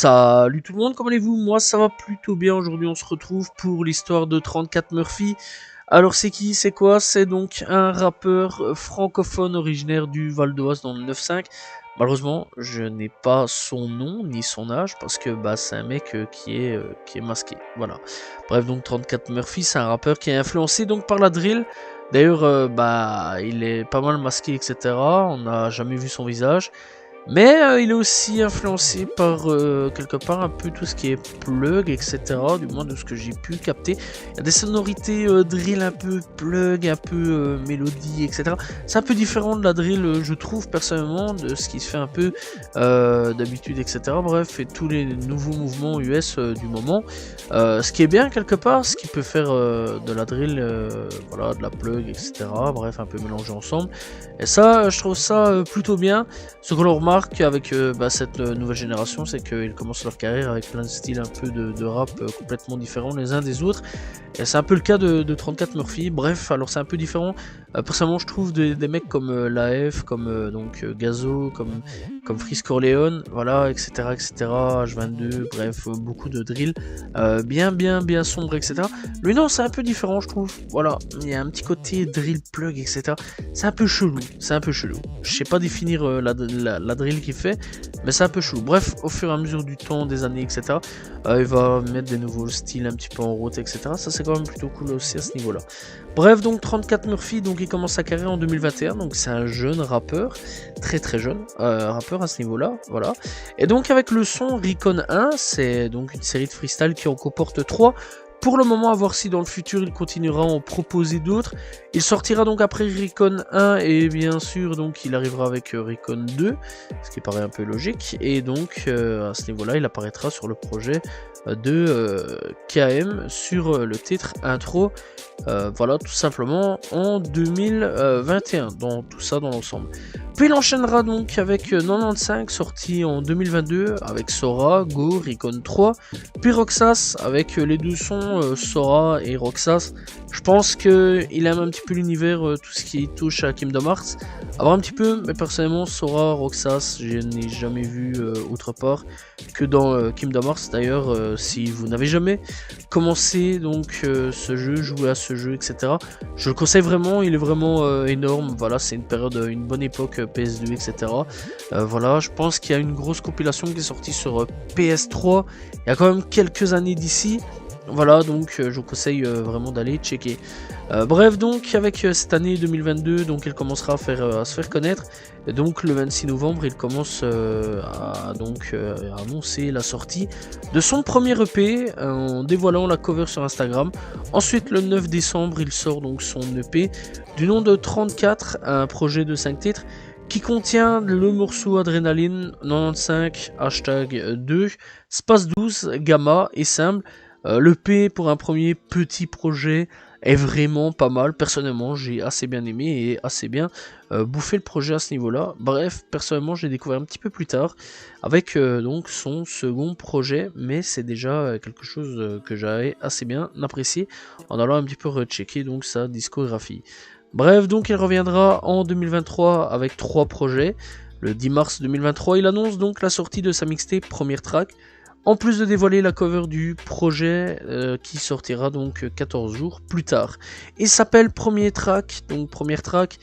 Salut tout le monde, comment allez-vous? Moi ça va plutôt bien. Aujourd'hui on se retrouve pour l'histoire de 34 Murphy. Alors c'est qui? C'est quoi? C'est donc un rappeur francophone originaire du Val d'Oise dans le 9-5. Malheureusement je n'ai pas son nom ni son âge parce que c'est un mec qui est masqué. Voilà. Bref, donc 34 Murphy, c'est un rappeur qui est influencé donc par la drill. D'ailleurs il est pas mal masqué, etc. On n'a jamais vu son visage. Mais il est aussi influencé par quelque part un peu tout ce qui est plug, etc. Du moins de ce que j'ai pu capter. Il y a des sonorités drill un peu plug, un peu mélodie, etc. C'est un peu différent de la drill, je trouve personnellement, de ce qui se fait un peu d'habitude, etc. Bref, et tous les nouveaux mouvements US du moment. Ce qui est bien quelque part, ce qui peut faire de la drill, voilà, de la plug, etc. Bref, un peu mélangé ensemble. Et ça, je trouve ça plutôt bien. Ce que l'on remarque avec cette nouvelle génération, c'est qu'ils commencent leur carrière avec plein de styles un peu de rap complètement différents les uns des autres. Et c'est un peu le cas de 34 Murphy. Bref, alors c'est un peu différent. Personnellement, je trouve des mecs comme l'AF, comme Gazo, comme Freeze Corleone, voilà, etc., etc., H22, bref, beaucoup de drill, bien sombre, etc. Lui, non, c'est un peu différent, je trouve. Voilà, il y a un petit côté drill plug, etc. C'est un peu chelou, Je sais pas définir la drill qu'il fait, mais c'est un peu chelou. Bref, au fur et à mesure du temps, des années, etc., il va mettre des nouveaux styles un petit peu en route, etc. Ça, c'est quand même plutôt cool aussi à ce niveau-là. Bref, donc 34 Murphy, donc il commence sa carrière en 2021, donc c'est un jeune rappeur, très jeune rappeur à ce niveau-là, voilà. Et donc avec le son Recon 1, c'est donc une série de freestyle qui en comporte 3. Pour le moment, à voir si dans le futur il continuera à en proposer d'autres. Il sortira donc après Recon 1 et bien sûr donc il arrivera avec Recon 2, ce qui paraît un peu logique. Et donc à ce niveau-là, il apparaîtra sur le projet de KM sur le titre intro. Voilà, tout simplement en 2021, dans tout ça dans l'ensemble. Puis il enchaînera donc avec 95 sorti en 2022 avec Sora, Go, Recon 3, puis Roxas avec les deux sons Sora et Roxas. Je pense qu'il aime un petit peu l'univers, tout ce qui touche à Kingdom Hearts. Alors un petit peu, mais personnellement Sora, Roxas, je n'ai jamais vu autre part que dans Kingdom Hearts. D'ailleurs, si vous n'avez jamais commencé donc ce jeu, joué à ce jeu, etc., je le conseille vraiment, il est vraiment énorme. Voilà, c'est une période, une bonne époque PS2, etc. Voilà, je pense qu'il y a une grosse compilation qui est sortie sur PS3 il y a quand même quelques années d'ici. Voilà, donc je vous conseille vraiment d'aller checker. Bref, donc avec cette année 2022, donc il commencera à se faire connaître. Et donc le 26 novembre, il commence à annoncer la sortie de son premier EP en dévoilant la cover sur Instagram. Ensuite, le 9 décembre, il sort donc son EP du nom de 34, un projet de 5 titres qui contient le morceau Adrénaline, 95, hashtag 2, Space 12, Gamma et Simple. L'EP pour un premier petit projet est vraiment pas mal. Personnellement, j'ai assez bien aimé et assez bien bouffé le projet à ce niveau-là. Bref, personnellement, j'ai découvert un petit peu plus tard avec donc son second projet, mais c'est déjà quelque chose que j'avais assez bien apprécié en allant un petit peu rechecker donc sa discographie. Bref, donc il reviendra en 2023 avec 3 projets. Le 10 mars 2023, il annonce donc la sortie de sa mixtape première track. En plus de dévoiler la cover du projet qui sortira donc 14 jours plus tard. Il s'appelle Premier Track, donc première track.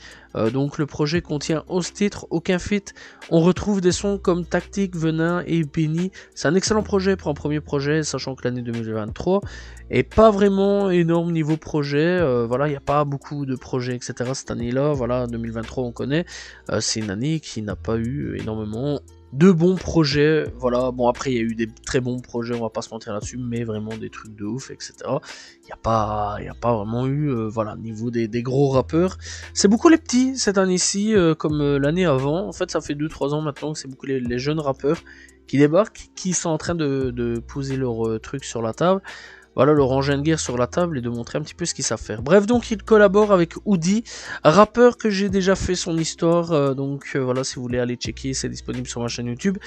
Donc le projet contient 11 titres, aucun feat. On retrouve des sons comme Tactique, Venin et Benny. C'est un excellent projet pour un premier projet, sachant que l'année 2023 est pas vraiment énorme niveau projet. Voilà, il n'y a pas beaucoup de projets, etc. cette année-là. Voilà, 2023 on connaît. C'est une année qui n'a pas eu énormément de bons projets. Voilà, bon après il y a eu des très bons projets, on va pas se mentir là-dessus, mais vraiment des trucs de ouf, etc. Il n'y a pas vraiment eu, voilà, niveau des gros rappeurs. C'est beaucoup les petits cette année-ci, comme l'année avant. En fait, ça fait 2-3 ans maintenant que c'est beaucoup les jeunes rappeurs qui débarquent, qui sont en train de poser leurs trucs sur la table. Voilà, leur engin de guerre sur la table et de montrer un petit peu ce qu'ils savent faire. Bref, donc il collabore avec Oudi, rappeur que j'ai déjà fait son histoire, voilà, si vous voulez aller checker, c'est disponible sur ma chaîne YouTube.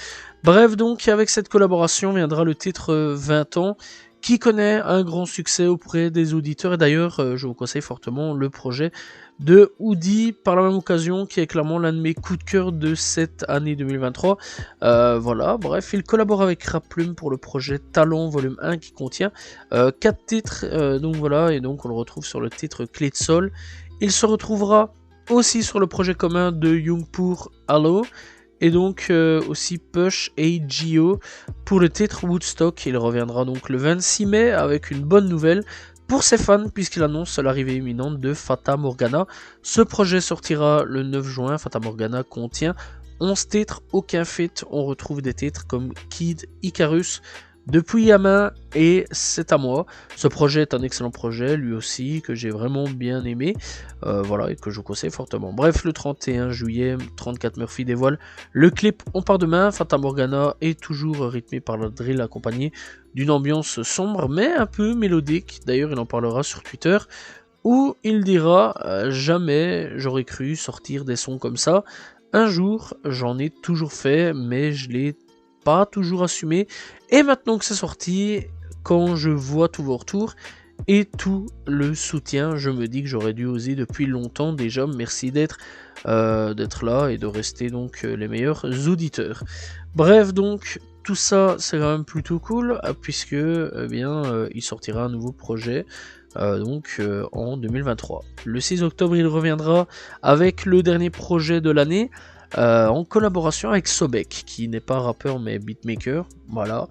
Bref, donc avec cette collaboration viendra le titre 20 ans, qui connaît un grand succès auprès des auditeurs. Et d'ailleurs, je vous conseille fortement le projet de Woody par la même occasion, qui est clairement l'un de mes coups de cœur de cette année 2023. Voilà, bref, il collabore avec Raplume pour le projet Talent Volume 1 qui contient 4 titres. Donc voilà, et donc on le retrouve sur le titre Clé de Sol. Il se retrouvera aussi sur le projet commun de Youngpour Halo. Et donc aussi Push et Gio pour le titre Woodstock. Il reviendra donc le 26 mai avec une bonne nouvelle pour ses fans, puisqu'il annonce l'arrivée imminente de Fata Morgana. Ce projet sortira le 9 juin. Fata Morgana contient 11 titres, aucun feat. On retrouve des titres comme Kid, Icarus, Depuis Yamin et C'est à moi. Ce projet est un excellent projet, lui aussi, que j'ai vraiment bien aimé. Voilà, et que je vous conseille fortement. Bref, le 31 juillet, 34 Murphy dévoile le clip On part demain. Fata Morgana est toujours rythmé par la drill accompagné d'une ambiance sombre mais un peu mélodique. D'ailleurs, il en parlera sur Twitter où il dira jamais j'aurais cru sortir des sons comme ça. Un jour, j'en ai toujours fait, mais je l'ai pas toujours assumé. Et maintenant que c'est sorti, quand je vois tous vos retours et tout le soutien, je me dis que j'aurais dû oser depuis longtemps déjà. Merci d'être là et de rester donc les meilleurs auditeurs. Bref, donc tout ça c'est quand même plutôt cool puisque il sortira un nouveau projet en 2023. Le 6 octobre il reviendra avec le dernier projet de l'année. En collaboration avec Sobek, qui n'est pas rappeur mais beatmaker, voilà.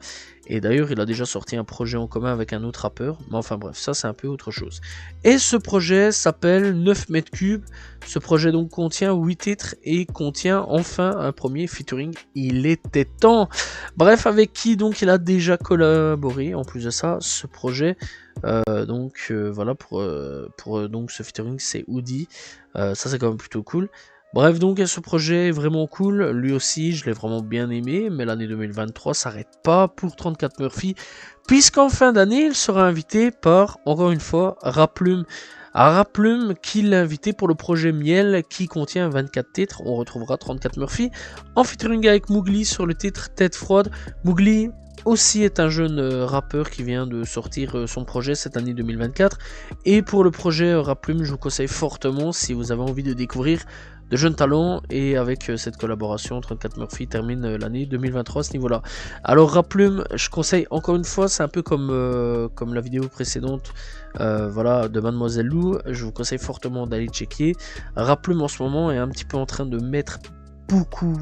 Et d'ailleurs, il a déjà sorti un projet en commun avec un autre rappeur, mais enfin bref, ça c'est un peu autre chose. Et ce projet s'appelle 9 mètres cubes. Ce projet donc contient 8 titres et contient enfin un premier featuring. Il était temps. Bref, avec qui donc il a déjà collaboré. En plus de ça, ce projet, voilà pour donc ce featuring, c'est Woody. Ça c'est quand même plutôt cool. Bref, donc ce projet est vraiment cool, lui aussi je l'ai vraiment bien aimé, mais l'année 2023 s'arrête pas pour 34 Murphy, puisqu'en fin d'année il sera invité par, encore une fois, Raplume. Raplume qui l'a invité pour le projet Miel qui contient 24 titres. On retrouvera 34 Murphy en featuring avec Mowgli sur le titre Tête Froide. Mowgli aussi est un jeune rappeur qui vient de sortir son projet cette année 2024, et pour le projet Raplume je vous conseille fortement si vous avez envie de découvrir de jeunes talents, et avec cette collaboration 34 Murphy termine l'année 2023 à ce niveau là. Alors Raplume, je conseille encore une fois, c'est un peu comme la vidéo précédente de Mademoiselle Lou, je vous conseille fortement d'aller checker. Raplume en ce moment est un petit peu en train de mettre beaucoup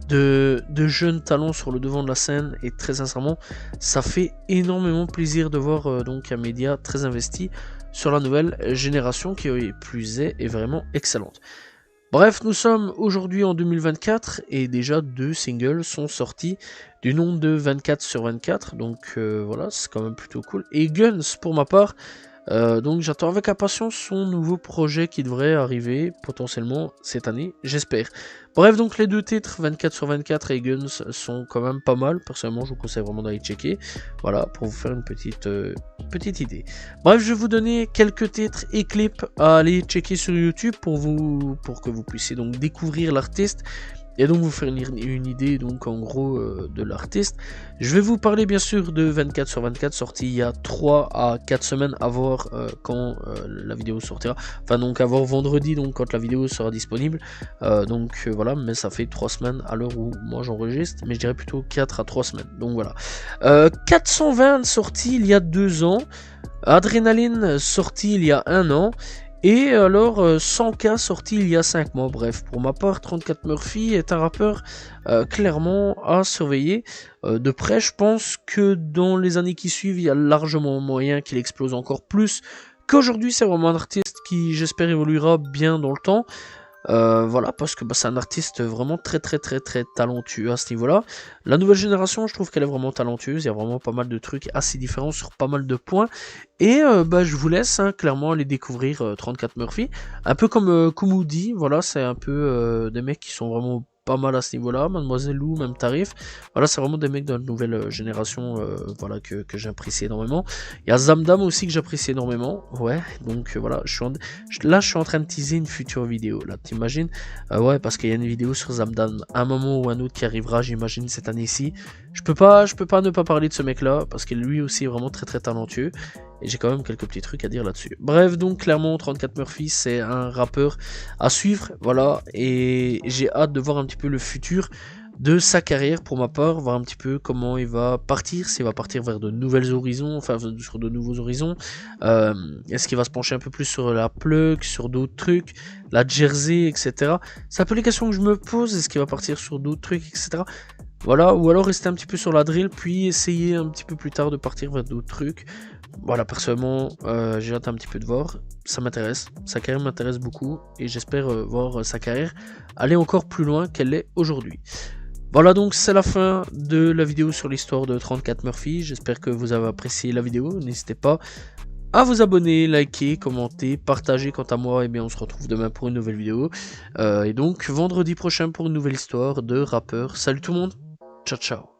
de jeunes talents sur le devant de la scène, et très sincèrement ça fait énormément plaisir de voir donc un média très investi sur la nouvelle génération qui plus est vraiment excellente. Bref, nous sommes aujourd'hui en 2024 et déjà 2 singles sont sortis du nom de 24 sur 24, donc voilà, c'est quand même plutôt cool. Et Guns pour ma part, donc j'attends avec impatience son nouveau projet qui devrait arriver potentiellement cette année, j'espère. Bref, donc les 2 titres 24 sur 24 et Guns sont quand même pas mal. Personnellement, je vous conseille vraiment d'aller checker. Voilà, pour vous faire une petite idée. Bref, je vais vous donner quelques titres et clips à aller checker sur YouTube pour que vous puissiez donc découvrir l'artiste et donc vous faire une idée donc en gros de l'artiste. Je vais vous parler bien sûr de 24 sur 24 sorti il y a 3 à 4 semaines à voir quand la vidéo sortira, enfin donc à voir vendredi donc quand la vidéo sera disponible, voilà, mais ça fait 3 semaines à l'heure où moi j'enregistre, mais je dirais plutôt 4 à 3 semaines, donc voilà. 420 sorti il y a 2 ans, Adrénaline sorti il y a 1 an, et alors 100K sorti il y a 5 mois. Bref, pour ma part 34 Murphy est un rappeur clairement à surveiller de près. Je pense que dans les années qui suivent il y a largement moyen qu'il explose encore plus qu'aujourd'hui. C'est vraiment un artiste qui j'espère évoluera bien dans le temps. Voilà, parce que c'est un artiste vraiment très talentueux à ce niveau là. La nouvelle génération, je trouve qu'elle est vraiment talentueuse, il y a vraiment pas mal de trucs assez différents sur pas mal de points, et je vous laisse clairement aller découvrir 34 Murphy, un peu comme Woody. Voilà, c'est un peu des mecs qui sont vraiment pas mal à ce niveau-là. Mademoiselle Lou, même tarif. Voilà, c'est vraiment des mecs de la nouvelle génération, voilà, que j'apprécie énormément. Il y a Zamdam aussi que j'apprécie énormément. Ouais, donc voilà, je suis en train de teaser une future vidéo. Là, t'imagines ouais, parce qu'il y a une vidéo sur Zamdam, un moment ou un autre qui arrivera, j'imagine, cette année-ci. je peux pas ne pas parler de ce mec-là, parce qu'il lui aussi est vraiment très très talentueux, et j'ai quand même quelques petits trucs à dire là-dessus. Bref, donc clairement, 34 Murphy, c'est un rappeur à suivre, voilà, et j'ai hâte de voir un petit peu le futur de sa carrière pour ma part, voir un petit peu comment il va partir, s'il va partir vers de nouvelles horizons, enfin sur de nouveaux horizons, est-ce qu'il va se pencher un peu plus sur la plug, sur d'autres trucs, la jersey, etc. C'est un peu les questions que je me pose, est-ce qu'il va partir sur d'autres trucs, etc. Voilà, ou alors rester un petit peu sur la drill, puis essayer un petit peu plus tard de partir vers d'autres trucs. Voilà, personnellement, j'ai hâte un petit peu de voir, ça m'intéresse, sa carrière m'intéresse beaucoup, et j'espère voir sa carrière aller encore plus loin qu'elle l'est aujourd'hui. Voilà, donc c'est la fin de la vidéo sur l'histoire de 34 Murphy, j'espère que vous avez apprécié la vidéo, n'hésitez pas à vous abonner, liker, commenter, partager. Quant à moi, et bien on se retrouve demain pour une nouvelle vidéo, et donc vendredi prochain pour une nouvelle histoire de rappeur. Salut tout le monde, ciao ciao.